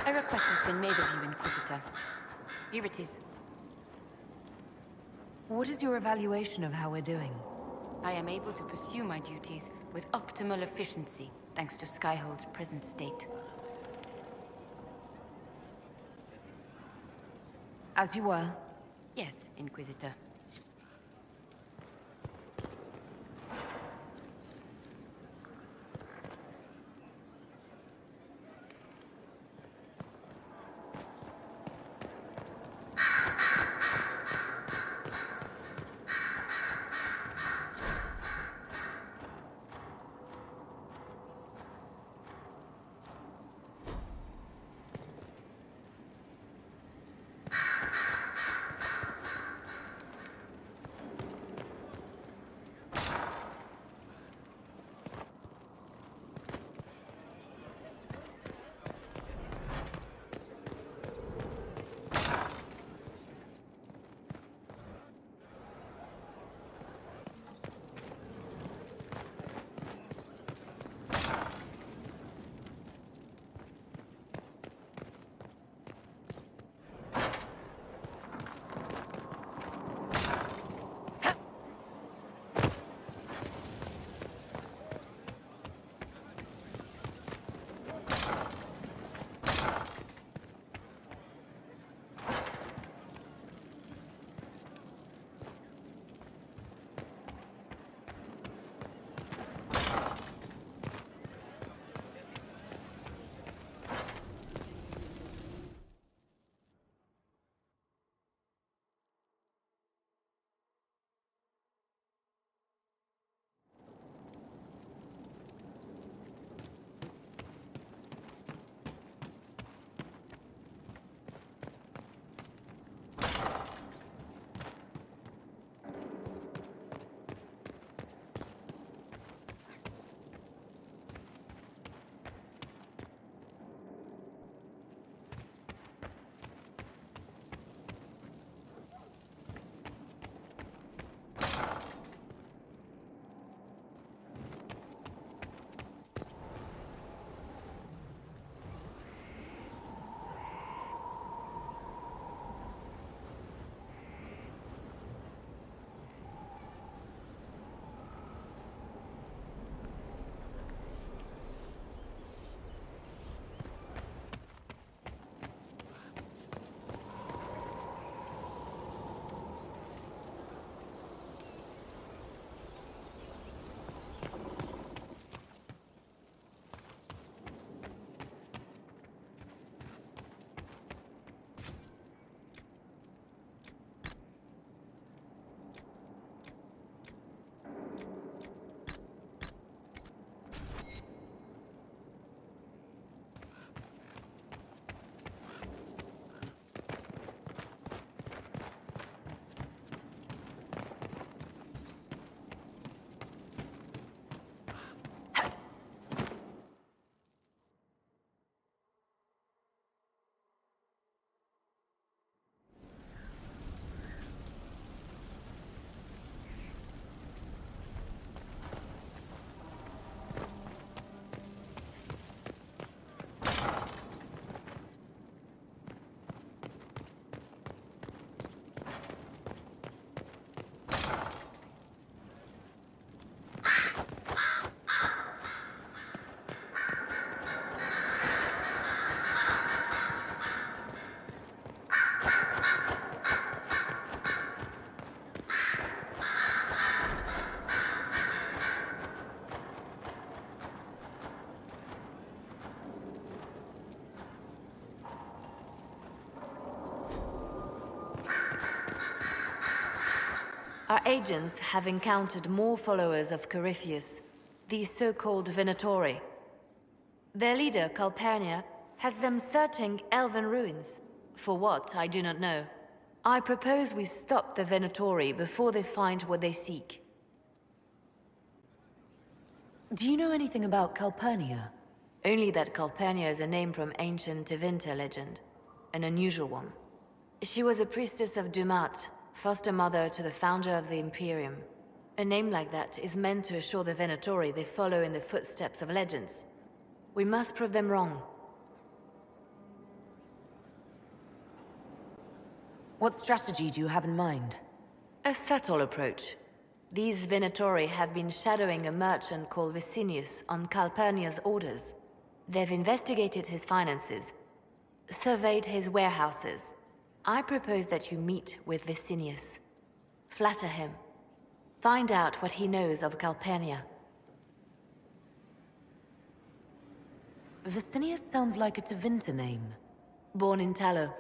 A request has been made of you, Inquisitor. Here it is. What is your evaluation of how we're doing? I am able to pursue my duties with optimal efficiency, thanks to Skyhold's present state. As you were. Yes, Inquisitor. Our agents have encountered more followers of Corypheus, these so-called Venatori. Their leader, Calpurnia, has them searching elven ruins. For what, I do not know. I propose we stop the Venatori before they find what they seek. Do you know anything about Calpurnia? Only that Calpurnia is a name from ancient Tevinter legend. An unusual one. She was a priestess of Dumat, foster mother to the founder of the Imperium. A name like that is meant to assure the Venatori they follow in the footsteps of legends. We must prove them wrong. What strategy do you have in mind? A subtle approach. These Venatori have been shadowing a merchant called Vicinius on Calpurnia's orders. They've investigated his finances, surveyed his warehouses. I propose that you meet with Vicinius. Flatter him. Find out what he knows of Calpurnia. Vicinius sounds like a Tevinter name. Born in Tallow.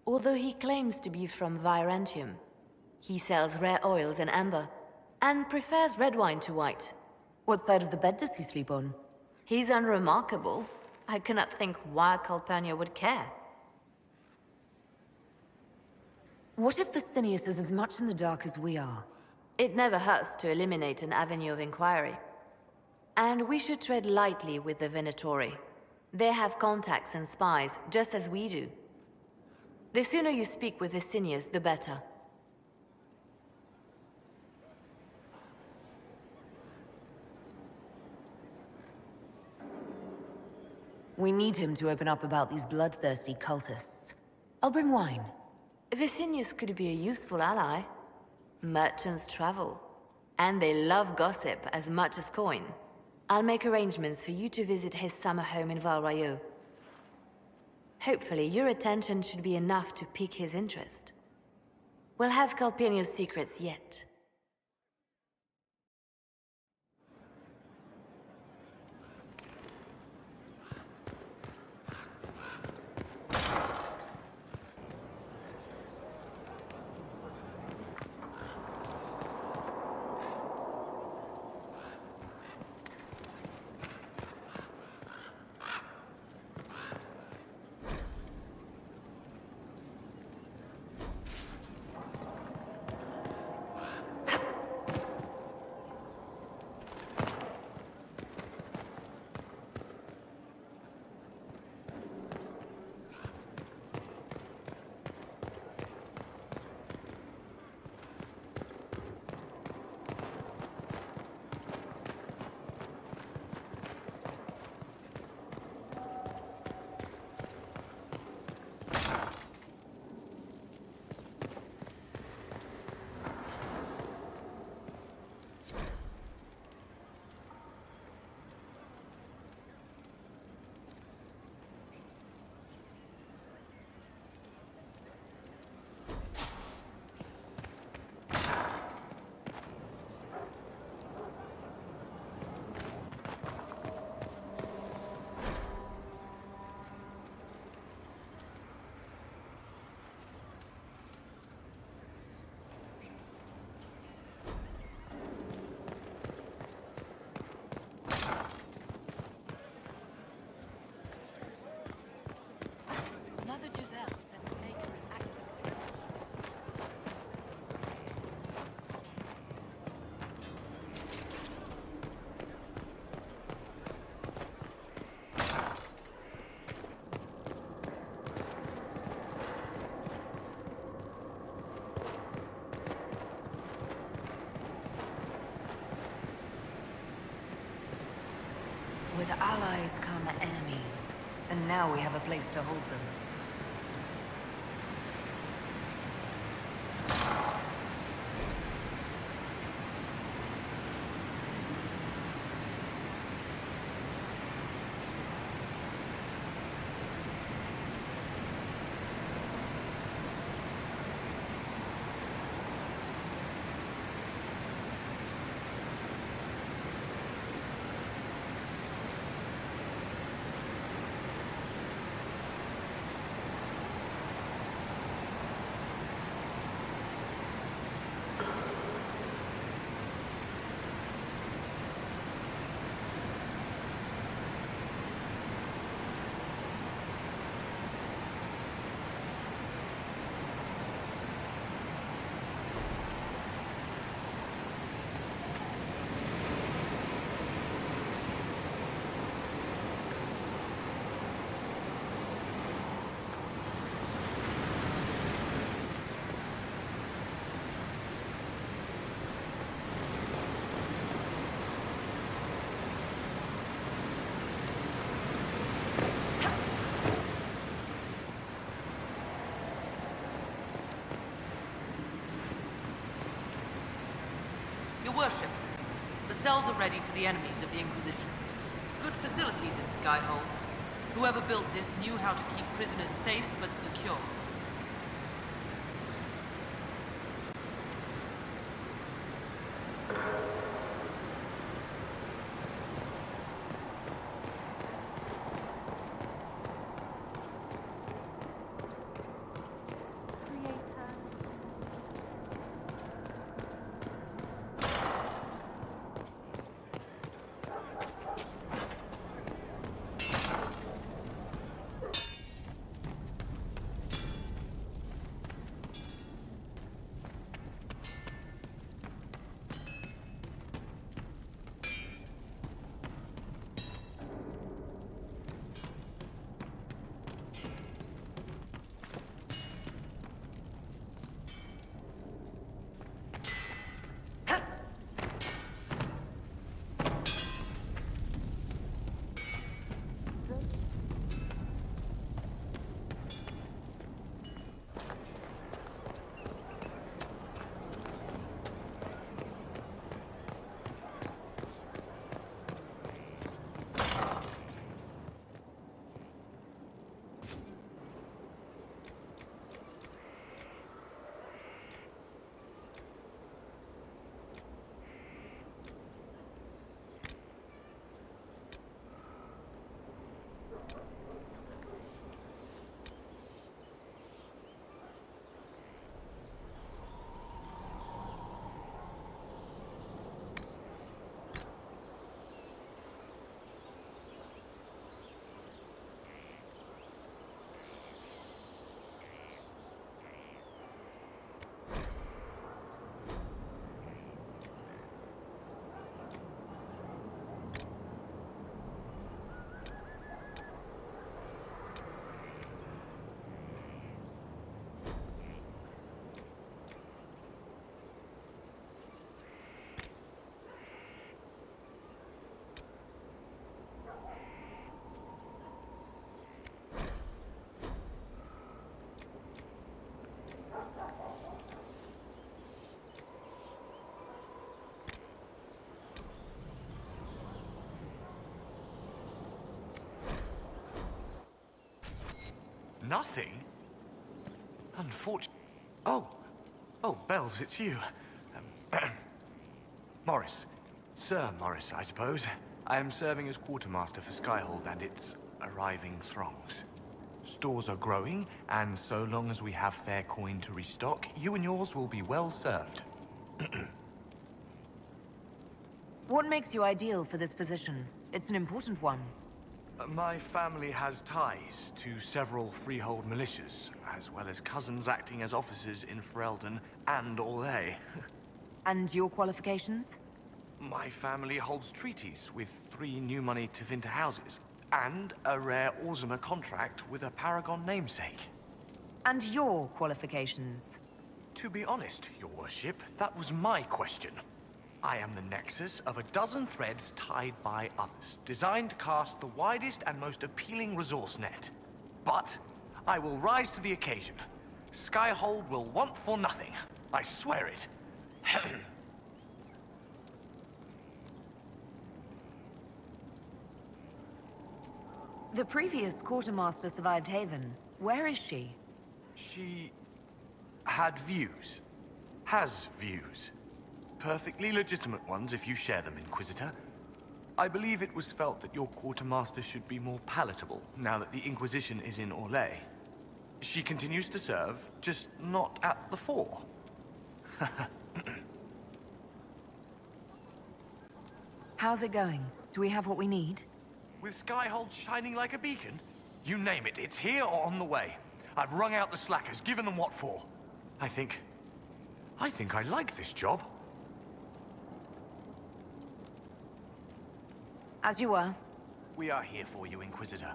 Although he claims to be from Virantium, he sells rare oils and amber, and prefers red wine to white. What side of the bed does he sleep on? He's unremarkable. I cannot think why Calpurnia would care. What if Vicinius is as much in the dark as we are? It never hurts to eliminate an avenue of inquiry. And we should tread lightly with the Venatori. They have contacts and spies, just as we do. The sooner you speak with Vicinius, the better. We need him to open up about these bloodthirsty cultists. I'll bring wine. Vicinius could be a useful ally. Merchants travel, and they love gossip as much as coin. I'll make arrangements for you to visit his summer home in Val Royeaux. Hopefully, your attention should be enough to pique his interest. We'll have Calpurnia's secrets yet. With allies come enemies, and now we have a place to hold them. Your worship, the cells are ready for the enemies of the Inquisition. Good facilities in Skyhold. Whoever built this knew how to keep prisoners safe but secure. Nothing? Unfortunate. Oh, Bells, it's you. Morris. Sir Morris, I suppose. I am serving as quartermaster for Skyhold and its arriving throngs. Stores are growing, and so long as we have fair coin to restock, you and yours will be well served. What makes you ideal for this position? It's an important one. My family has ties to several freehold militias, as well as cousins acting as officers in Ferelden and Orlais. And your qualifications? My family holds treaties with 3 new money Tevinter houses, and a rare Orzuma contract with a Paragon namesake. And your qualifications? To be honest, your worship, that was my question. I am the nexus of a dozen threads tied by others, designed to cast the widest and most appealing resource net. But I will rise to the occasion. Skyhold will want for nothing. I swear it. The previous quartermaster survived Haven. Where is she? She had views. Has views. Perfectly legitimate ones if you share them, Inquisitor. I believe it was felt that your quartermaster should be more palatable now that the Inquisition is in Orlais. She continues to serve, just not at the fore. How's it going? Do we have what we need? With Skyhold shining like a beacon? You name it, it's here or on the way. I've wrung out the slackers, given them what for. I think I like this job. As you were. We are here for you, Inquisitor.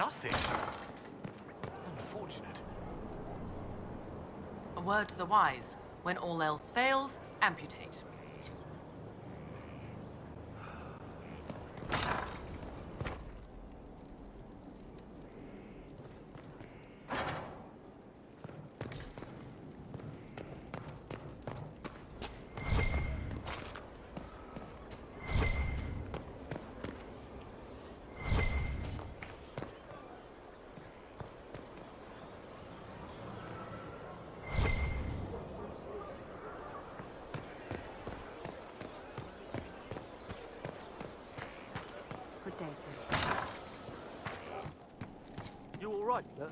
nothing. Unfortunate. A word to the wise. When all else fails, amputate. You all right, sir?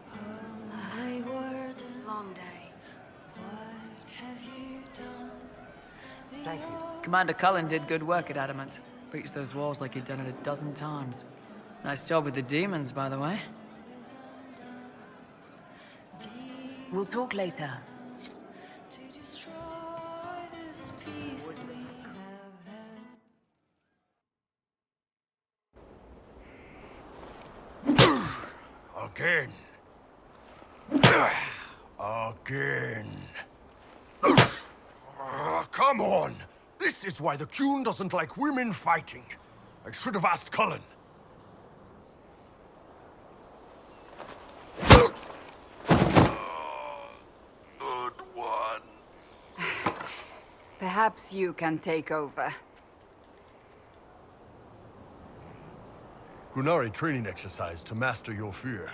My word, long day. What have you done? Thank you. Commander Cullen did good work at Adamant. Breached those walls like he'd done it a dozen times. Nice job with the demons, by the way. We'll talk later. To destroy this peace we have had. Again. Again. Come on! This is why the Qun doesn't like women fighting. I should have asked Cullen. Good one. Perhaps you can take over. Qunari training exercise to master your fear.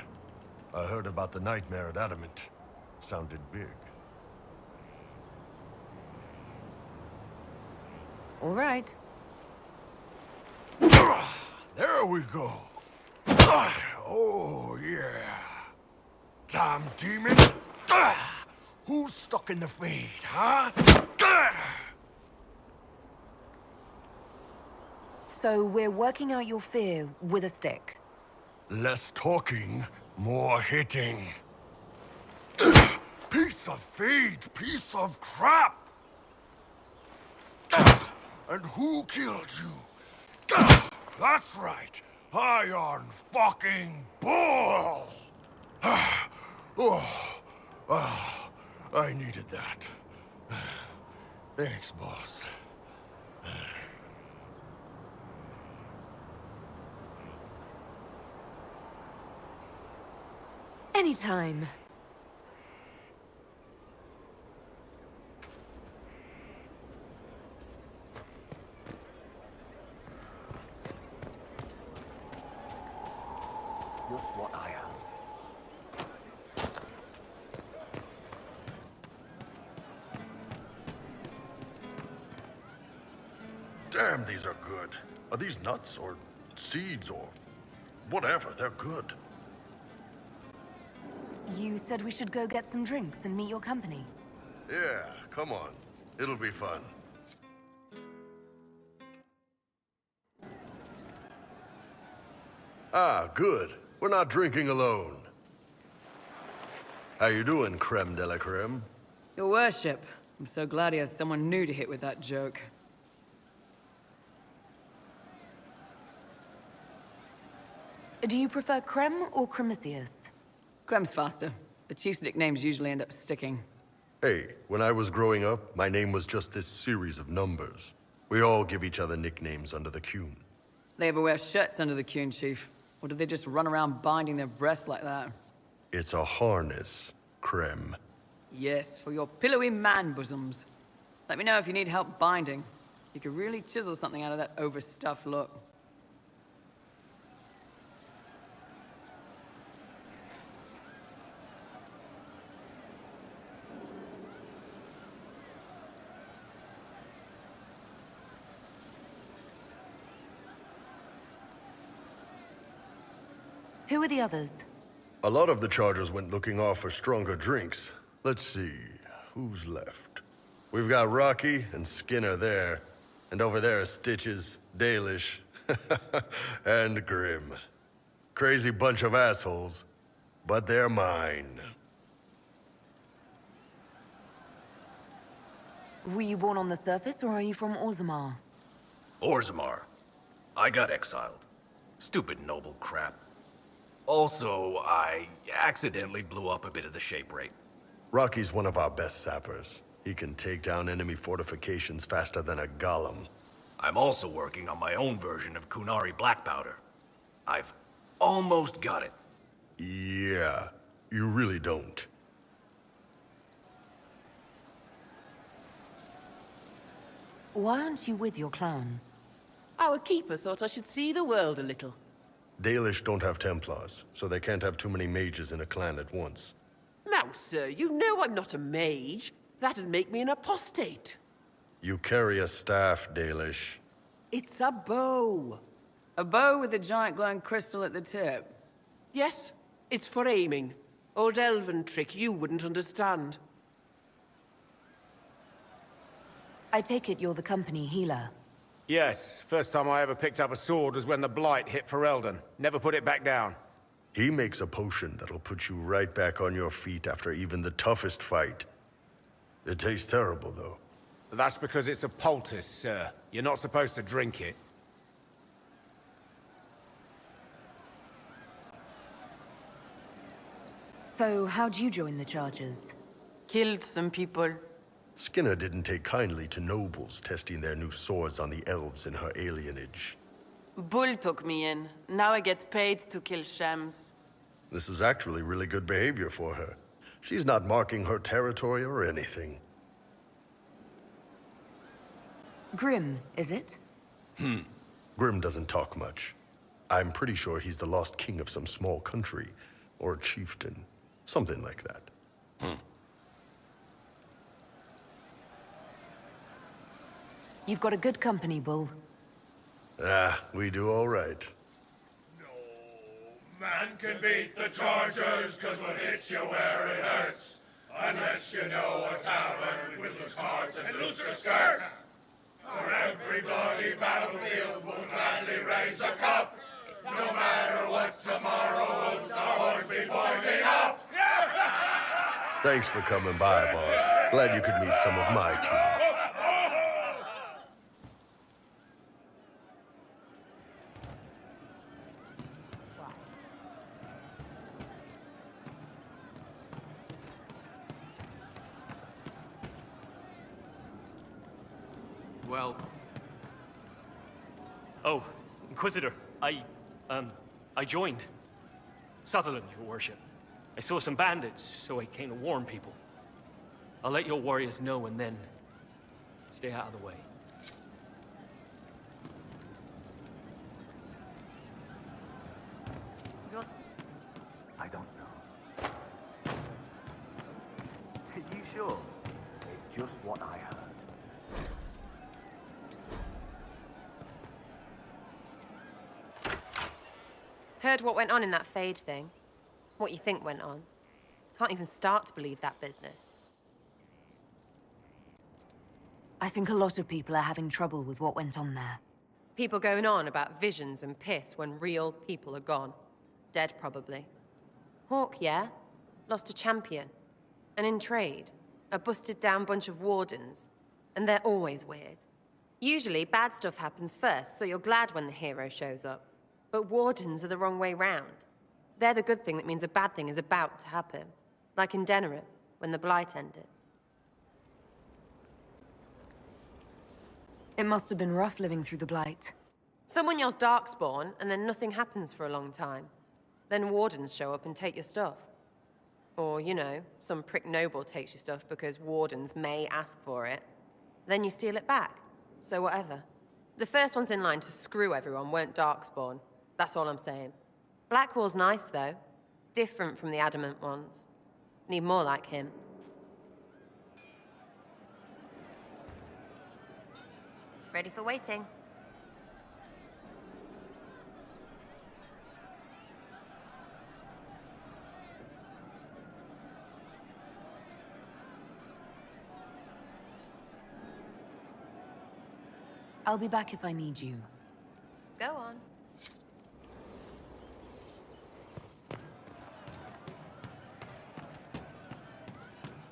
I heard about the nightmare at Adamant. Sounded big. All right. There we go. Oh, yeah. Damn demon. Who's stuck in the fade, huh? So we're working out your fear with a stick. Less talking, more hitting. Piece of feed, piece of crap! And who killed you? That's right, Iron fucking Bull! I needed that. Thanks, boss. Anytime. Just what I am. Damn, these are good. Are these nuts or seeds or whatever? They're good. You said we should go get some drinks and meet your company. Yeah, come on. It'll be fun. Ah, good. We're not drinking alone. How you doing, creme de la creme? Your worship. I'm so glad he has someone new to hit with that joke. Do you prefer Creme or Cremisius? Crem's faster. The chief's nicknames usually end up sticking. Hey, when I was growing up, my name was just this series of numbers. We all give each other nicknames under the Qun. They ever wear shirts under the Qun, Chief? Or do they just run around binding their breasts like that? It's a harness, creme. Yes, for your pillowy man bosoms. Let me know if you need help binding. You could really chisel something out of that overstuffed look. Who are the others? A lot of the Chargers went looking off for stronger drinks. Let's see, who's left? We've got Rocky and Skinner there. And over there are Stitches, Dalish, and Grim. Crazy bunch of assholes, but they're mine. Were you born on the surface, or are you from Orzammar? Orzammar. I got exiled. Stupid noble crap. Also, I accidentally blew up a bit of the shape rate. Rocky's one of our best sappers. He can take down enemy fortifications faster than a golem. I'm also working on my own version of Kunari black powder. I've almost got it. Yeah, you really don't. Why aren't you with your clan? Our keeper thought I should see the world a little. Dalish don't have Templars, so they can't have too many mages in a clan at once. Now, sir, you know I'm not a mage. That'd make me an apostate. You carry a staff, Dalish. It's a bow. A bow with a giant glowing crystal at the tip. Yes, it's for aiming. Old elven trick you wouldn't understand. I take it you're the company healer. Yes, first time I ever picked up a sword was when the Blight hit Ferelden. Never put it back down. He makes a potion that'll put you right back on your feet after even the toughest fight. It tastes terrible, though. That's because it's a poultice, sir. You're not supposed to drink it. So, how'd you join the Chargers? Killed some people. Skinner didn't take kindly to nobles testing their new swords on the elves in her alienage. Bull took me in. Now I get paid to kill shams. This is actually really good behavior for her. She's not marking her territory or anything. Grim, is it? Grim doesn't talk much. I'm pretty sure he's the lost king of some small country, or chieftain. Something like that. You've got a good company, Bull. Ah, we do all right. Man can beat the Chargers, cause what hits you where it hurts. Unless you know a tavern with loose cards and looser skirts. For every bloody battlefield will gladly raise a cup. No matter what tomorrow holds, our horns be pointing up. Thanks for coming by, boss. Glad you could meet some of my team. Well... Oh, Inquisitor, I joined. Sutherland, your worship. I saw some bandits, so I came to warn people. I'll let your warriors know and then stay out of the way. I don't know. Are you sure? It's just what I heard. Heard what went on in that Fade thing. What you think went on. Can't even start to believe that business. I think a lot of people are having trouble with what went on there. People going on about visions and piss when real people are gone. Dead, probably. Hawk, yeah? Lost a champion. And in trade, a busted-down bunch of wardens. And they're always weird. Usually, bad stuff happens first, so you're glad when the hero shows up. But wardens are the wrong way round. They're the good thing that means a bad thing is about to happen. Like in Denerim, when the Blight ended. It must have been rough living through the Blight. Someone yells Darkspawn, and then nothing happens for a long time. Then wardens show up and take your stuff. Or, you know, some prick noble takes your stuff because wardens may ask for it. Then you steal it back. So whatever. The first ones in line to screw everyone weren't Darkspawn. That's all I'm saying. Blackwall's nice, though. Different from the adamant ones. Need more like him. Ready for waiting. I'll be back if I need you. Go on.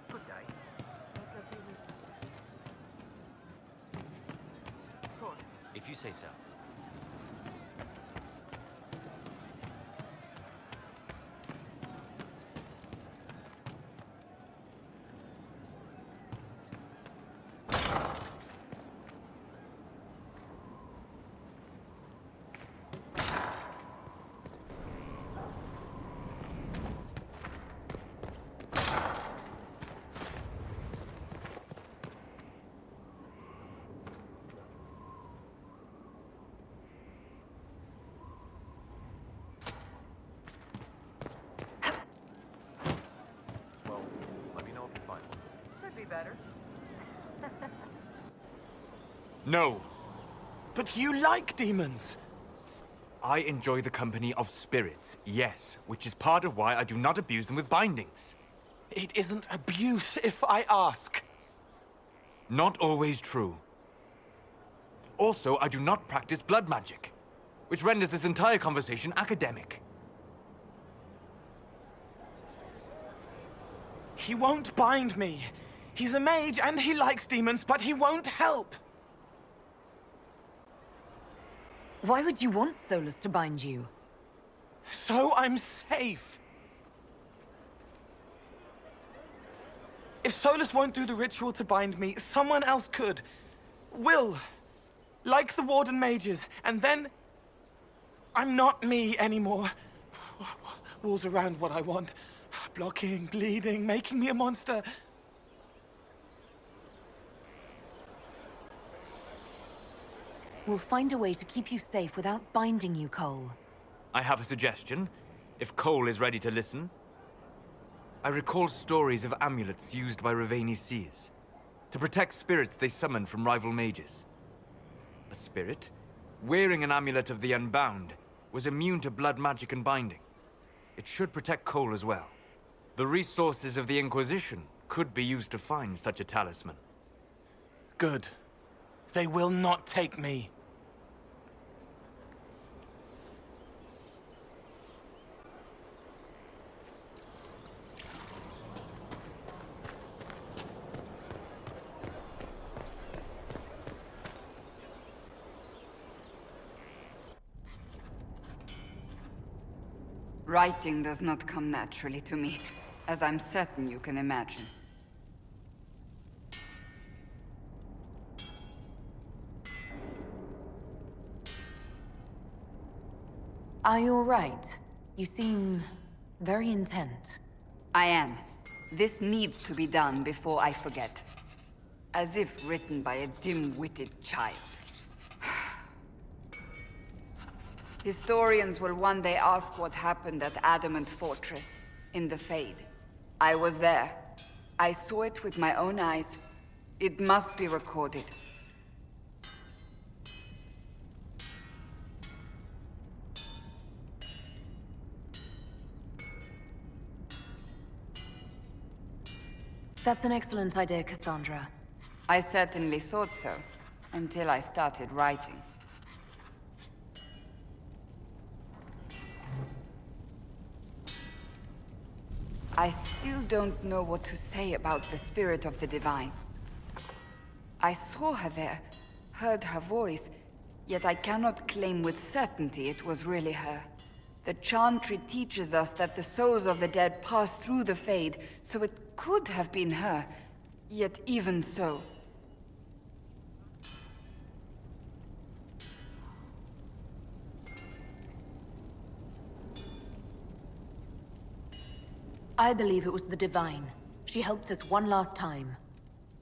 Good day. If you say so. better? No. But you like demons! I enjoy the company of spirits, yes, which is part of why I do not abuse them with bindings. It isn't abuse if I ask. Not always true. Also, I do not practice blood magic, which renders this entire conversation academic. He won't bind me. He's a mage and he likes demons, but he won't help. Why would you want Solus to bind you? So I'm safe. If Solus won't do the ritual to bind me, someone else could. Will. Like the Warden mages, and then... I'm not me anymore. Walls around what I want. Blocking, bleeding, making me a monster. We'll find a way to keep you safe without binding you, Cole. I have a suggestion, if Cole is ready to listen. I recall stories of amulets used by Raveni seers to protect spirits they summoned from rival mages. A spirit, wearing an amulet of the Unbound, was immune to blood magic and binding. It should protect Cole as well. The resources of the Inquisition could be used to find such a talisman. Good. They will not take me. Writing does not come naturally to me, as I'm certain you can imagine. Are you all right? You seem very intent. I am. This needs to be done before I forget. As if written by a dim-witted child. Historians will one day ask what happened at Adamant Fortress, in the Fade. I was there. I saw it with my own eyes. It must be recorded. That's an excellent idea, Cassandra. I certainly thought so, until I started writing. I still don't know what to say about the spirit of the Divine. I saw her there, heard her voice, yet I cannot claim with certainty it was really her. The Chantry teaches us that the souls of the dead pass through the Fade, so it could have been her. Yet even so... I believe it was the Divine. She helped us one last time.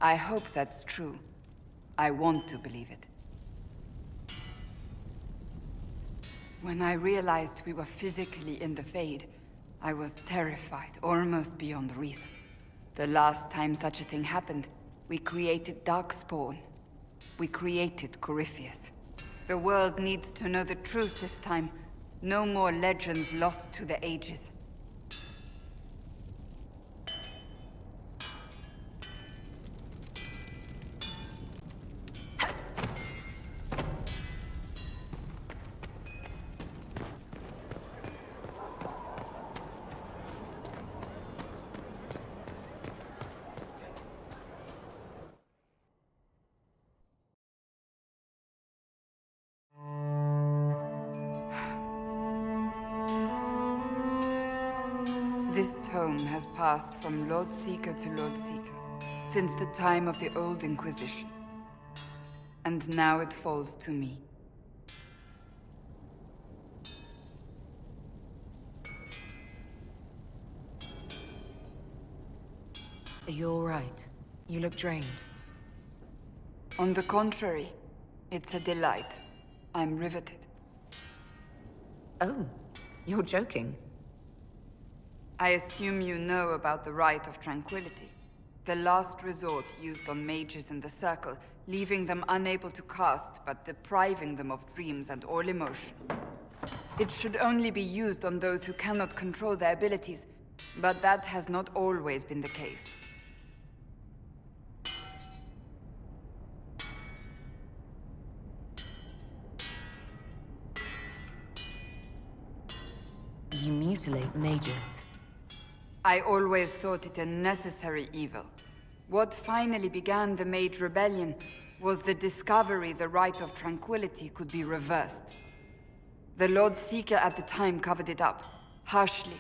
I hope that's true. I want to believe it. When I realized we were physically in the Fade, I was terrified, almost beyond reason. The last time such a thing happened, we created Darkspawn. We created Corypheus. The world needs to know the truth this time. No more legends lost to the ages. This tome has passed from Lord Seeker to Lord Seeker, since the time of the Old Inquisition. And now it falls to me. Are you all right? You look drained. On the contrary, it's a delight. I'm riveted. Oh, you're joking. I assume you know about the Rite of Tranquility. The last resort used on mages in the Circle, leaving them unable to cast, but depriving them of dreams and all emotion. It should only be used on those who cannot control their abilities, but that has not always been the case. You mutilate mages. I always thought it a necessary evil. What finally began the Mage Rebellion was the discovery the Rite of Tranquility could be reversed. The Lord Seeker at the time covered it up, harshly.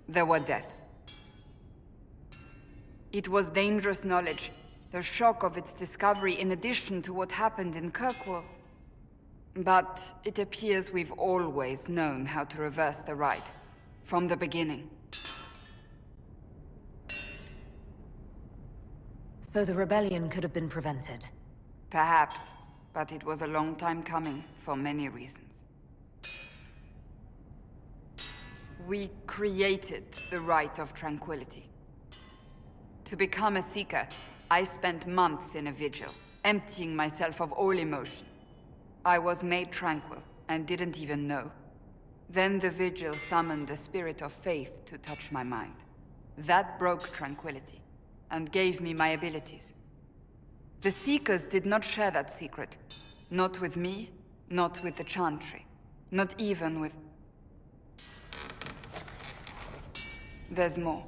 There were deaths. It was dangerous knowledge, the shock of its discovery in addition to what happened in Kirkwall. But it appears we've always known how to reverse the Rite, from the beginning. So the rebellion could have been prevented? Perhaps, but it was a long time coming, for many reasons. We created the Rite of Tranquility. To become a Seeker, I spent months in a vigil, emptying myself of all emotion. I was made tranquil, and didn't even know. Then the vigil summoned the spirit of faith to touch my mind. That broke tranquility, and gave me my abilities. The Seekers did not share that secret. Not with me, not with the Chantry, not even with... There's more.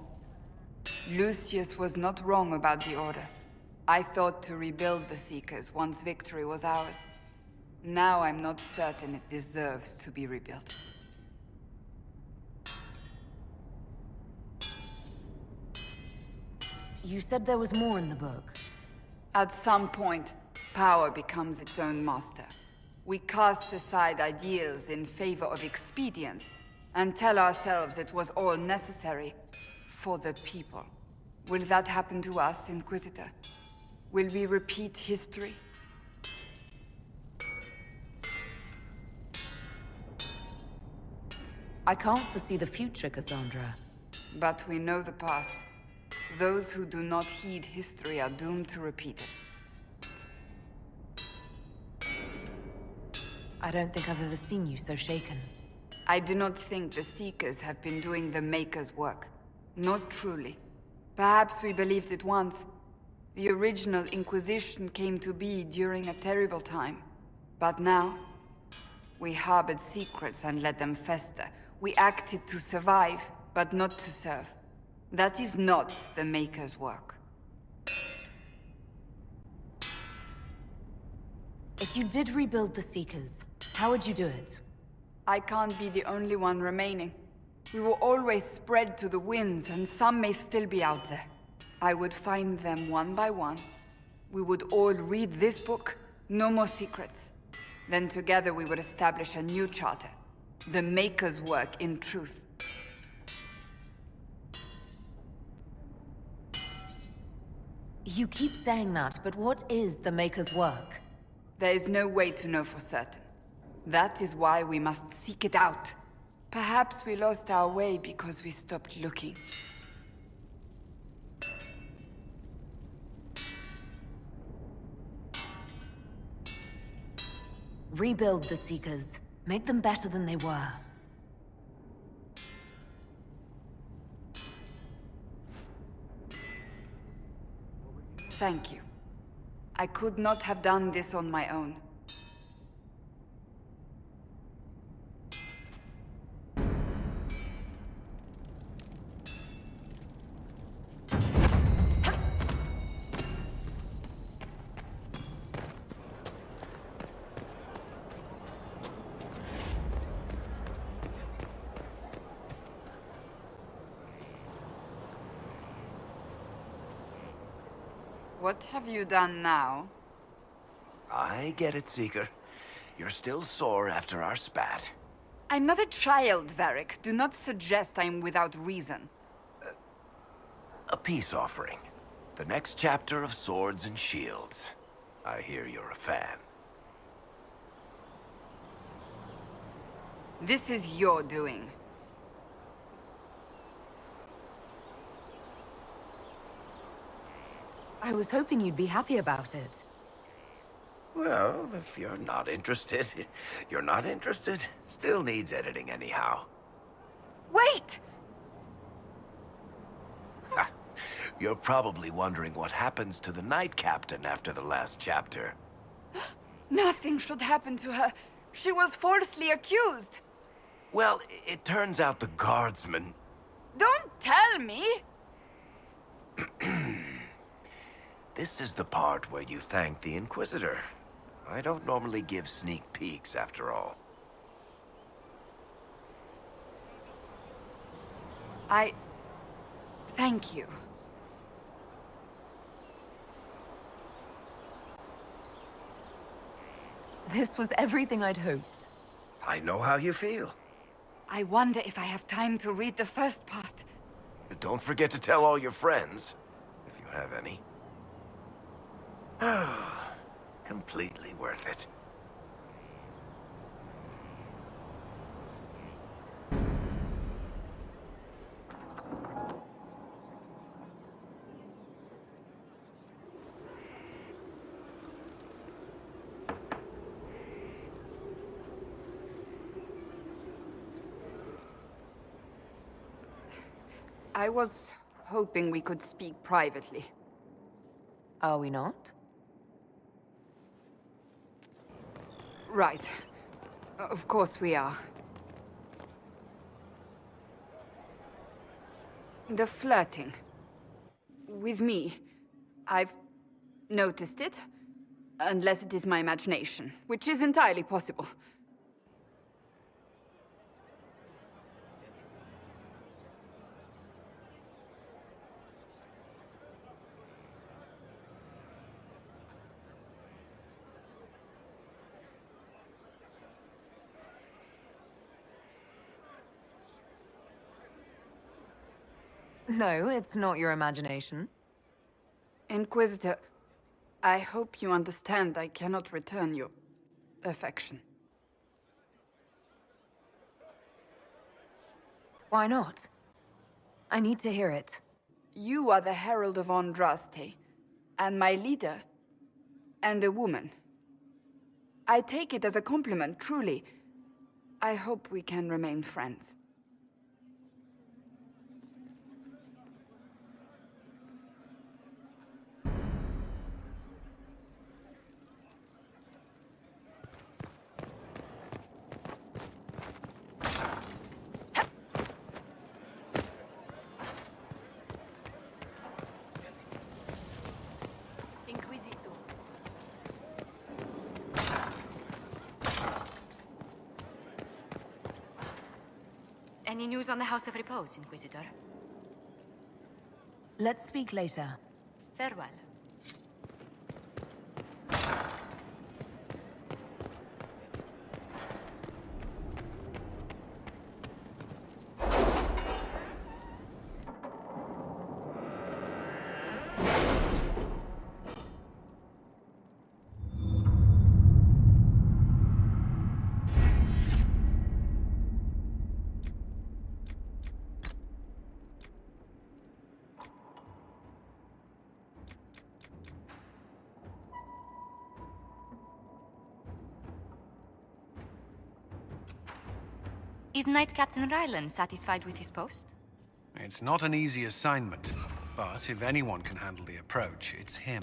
Lucius was not wrong about the Order. I thought to rebuild the Seekers once victory was ours. Now I'm not certain it deserves to be rebuilt. You said there was more in the book. At some point, power becomes its own master. We cast aside ideals in favor of expedience, and tell ourselves it was all necessary for the people. Will that happen to us, Inquisitor? Will we repeat history? I can't foresee the future, Cassandra. But we know the past. Those who do not heed history are doomed to repeat it. I don't think I've ever seen you so shaken. I do not think the Seekers have been doing the Maker's work. Not truly. Perhaps we believed it once. The original Inquisition came to be during a terrible time. But now, we harbored secrets and let them fester. We acted to survive, but not to serve. That is not the Maker's work. If you did rebuild the Seekers, how would you do it? I can't be the only one remaining. We will always spread to the winds, and some may still be out there. I would find them one by one. We would all read this book, no more secrets. Then together we would establish a new charter. The Maker's work in truth. You keep saying that, but what is the Maker's work? There is no way to know for certain. That is why we must seek it out. Perhaps we lost our way because we stopped looking. Rebuild the Seekers. Make them better than they were. Thank you. I could not have done this on my own. What have you done now? I get it, Seeker. You're still sore after our spat. I'm not a child, Varric. Do not suggest I'm without reason. A peace offering. The next chapter of Swords and Shields. I hear you're a fan. This is your doing. I was hoping you'd be happy about it. Well, if you're not interested, you're not interested. Still needs editing anyhow. Wait! You're probably wondering what happens to the Knight Captain after the last chapter. Nothing should happen to her. She was falsely accused. Well, it turns out the guardsman... Don't tell me! This is the part where you thank the Inquisitor. I don't normally give sneak peeks, after all. Thank you. This was everything I'd hoped. I know how you feel. I wonder if I have time to read the first part. Don't forget to tell all your friends, if you have any. Completely worth it. I was hoping we could speak privately. Are we not? Right. Of course we are. The flirting. With me. I've noticed it. Unless it is my imagination, which is entirely possible. No, it's not your imagination. Inquisitor, I hope you understand I cannot return your affection. Why not? I need to hear it. You are the Herald of Andraste, and my leader, and a woman. I take it as a compliment, truly. I hope we can remain friends. Any news on the House of Repose, Inquisitor? Let's speak later. Farewell. Is Knight Captain Ryland satisfied with his post? It's not an easy assignment, but if anyone can handle the approach, it's him.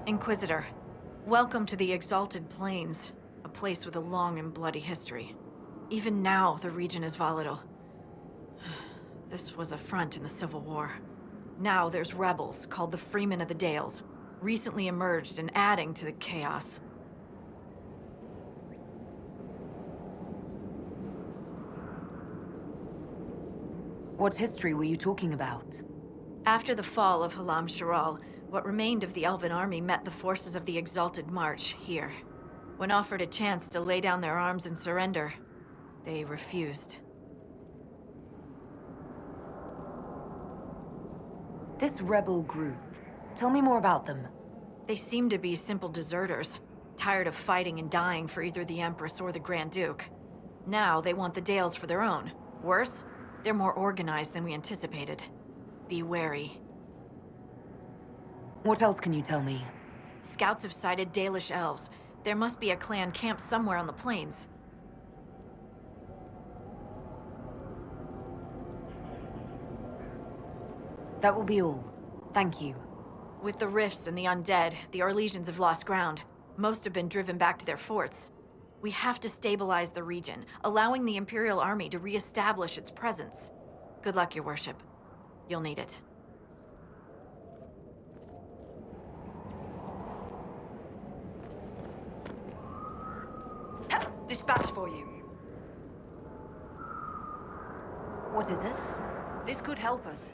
Inquisitor, welcome to the Exalted Plains, a place with a long and bloody history. Even now, the region is volatile. This was a front in the Civil War. Now there's rebels called the Freemen of the Dales, recently emerged and adding to the chaos. What history were you talking about? After the fall of Halam Sharal, what remained of the Elven army met the forces of the Exalted March here. When offered a chance to lay down their arms and surrender, they refused. This rebel group, tell me more about them. They seem to be simple deserters, tired of fighting and dying for either the Empress or the Grand Duke. Now they want the Dales for their own. Worse, they're more organized than we anticipated. Be wary. What else can you tell me? Scouts have sighted Dalish elves. There must be a clan camped somewhere on the plains. That will be all. Thank you. With the rifts and the undead, the Orlesians have lost ground. Most have been driven back to their forts. We have to stabilize the region, allowing the Imperial Army to re-establish its presence. Good luck, Your Worship. You'll need it. Dispatch for you. What is it? This could help us.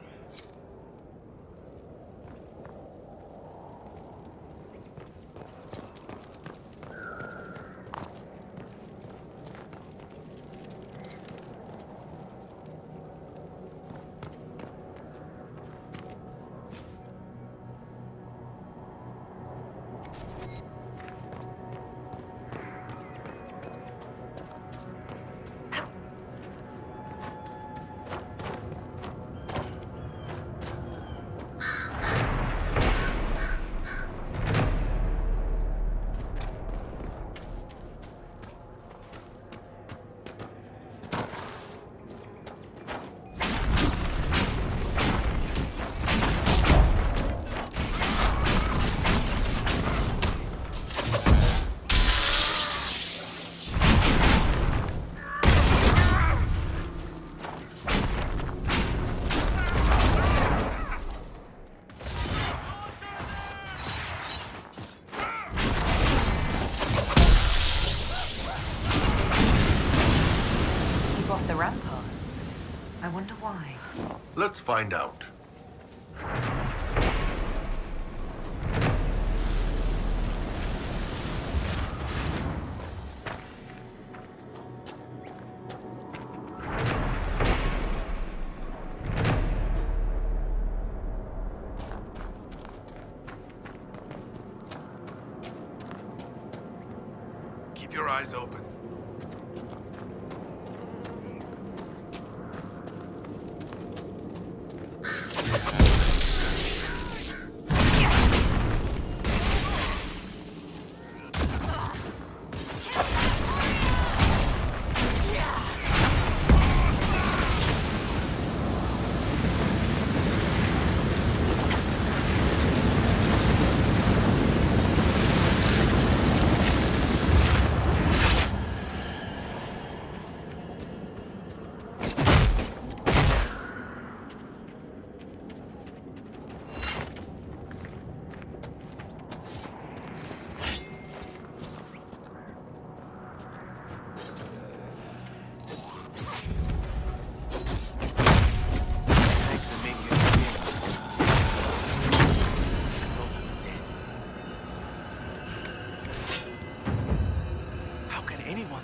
The ramparts. I wonder why. Let's find out. Keep your eyes open.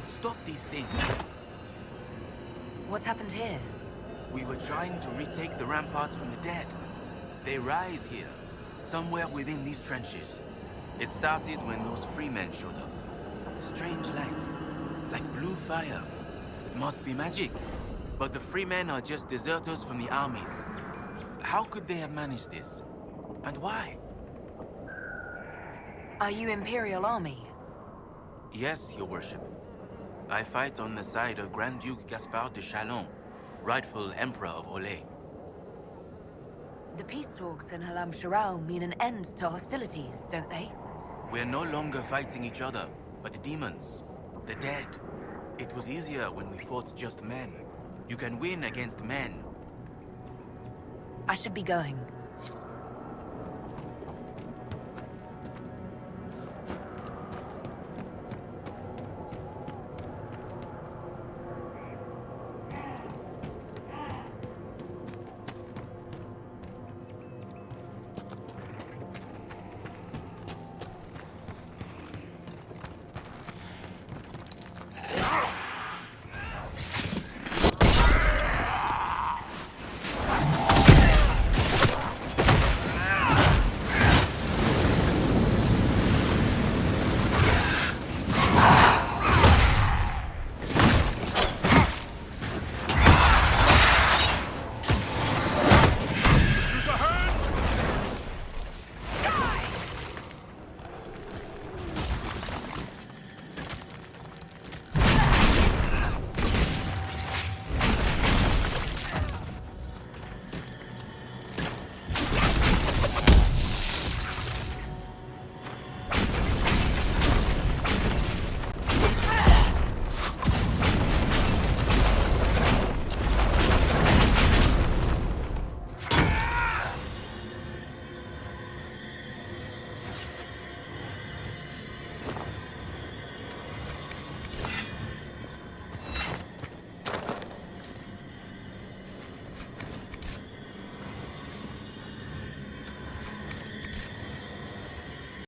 Stop these things. What's happened here? We were trying to retake the ramparts from the dead. They rise here, somewhere within these trenches. It started when those freemen showed up. Strange lights, like blue fire. It must be magic. But the freemen are just deserters from the armies. How could they have managed this? And why? Are you Imperial Army? Yes, Your Worship. I fight on the side of Grand Duke Gaspard de Chalon, rightful Emperor of Olay. The peace talks in Halam Sharal mean an end to hostilities, don't they? We're no longer fighting each other, but the demons. The dead. It was easier when we fought just men. You can win against men. I should be going.